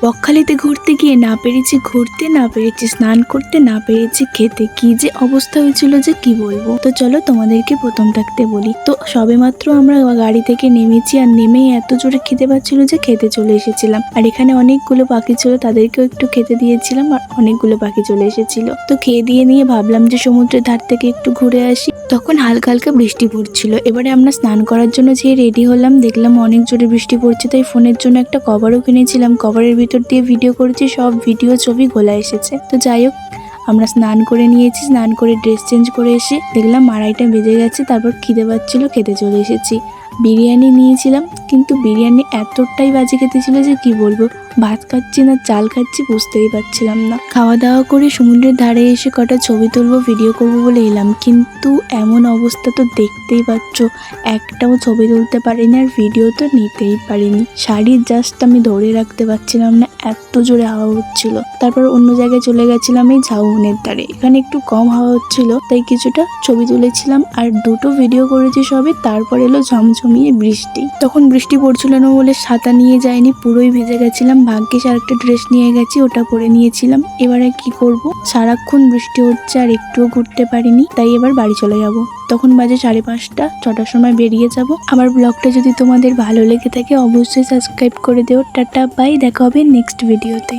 বকখালিতে ঘুরতে গিয়ে না পেরেছি ঘুরতে, না পেরেছি স্নান করতে, না পেরেছি খেতে। কি যে অবস্থা হয়েছিল যে কি বলবো। তো চলো তোমাদেরকে প্রথম থাকতে বলি। তো সবে মাত্র আমরা গাড়ি থেকে নেমেছি, আর নেমেই এত জোরে খেতে পাচ্ছিল যে খেতে চলে এসেছিলাম। আর এখানে অনেকগুলো পাখি ছিল, তাদেরকেও একটু খেতে দিয়েছিলাম, আর অনেকগুলো পাখি চলে এসেছিল। তো খেয়ে দিয়ে নিয়ে ভাবলাম যে সমুদ্রের ধার থেকে একটু ঘুরে আসি। তখন হালকা হালকা বৃষ্টি পড়ছিল। এবারে আমরা স্নান করার জন্য যে রেডি হলাম, দেখলাম অনেক জোরে বৃষ্টি পড়ছে, তাই ফোনের জন্য একটা কভারও কিনেছিলাম। কভারের ভিতর দিয়ে ভিডিও করেছি, সব ভিডিও ছবি গোলা এসেছে। তো যাই হোক, আমরা স্নান করে নিয়েছি। স্নান করে ড্রেস চেঞ্জ করে এসে দেখলাম 2:30 বেজে গেছে। তারপর খিদে পাচ্ছিল, খেতে চলে এসেছি। বিরিয়ানি নিয়েছিলাম, কিন্তু বিরিয়ানি এতটাই বাজে খেতে ছিল যে কি বলবো। ভাত খাচ্ছি না চাল খাচ্ছি বুঝতেই পারছিলাম না। খাওয়া দাওয়া করে সমুদ্রের ধারে এসে কটা ছবি তুলবো, ভিডিও করব বলে এলাম, কিন্তু এমন অবস্থা তো দেখতেই পাচ্ছ, একটাও ছবি তুলতে পারিনি, আর ভিডিও তো নিতেই পারিনি। শাড়ি জাস্ট আমি ধরে রাখতে পারছিলাম না, এত জোরে হাওয়া হচ্ছিল। তারপর অন্য জায়গায় চলে গেছিলাম, এই ঝাউবনের ধারে। এখানে একটু কম হাওয়া হচ্ছিল, তাই কিছুটা ছবি তুলেছিলাম, আর দুটো ভিডিও করেছি সবে। তারপর এলো ঝমঝমিয়ে বৃষ্টি। তখন বৃষ্টি পড়ছিল না বলে ছাতা নিয়ে যাইনি, পুরোই ভিজে গেছিলাম। ভাগ্যিস আরেকটা ড্রেস নিয়ে গেছি, ওটা পরে নিয়েছিলাম। এবারে কি করব, সারাক্ষণ বৃষ্টি হচ্ছে আর একটুও ঘুরতে পারিনি, তাই এবার বাড়ি চলে যাব। তখন বাজে 5:30, 6টার সময় বেরিয়ে যাব। আমার ব্লগটা যদি তোমাদের ভালো লেগে থাকে অবশ্যই সাবস্ক্রাইব করে দিও। টাটা বাই, দেখা হবে নেক্সট ভিডিওতে।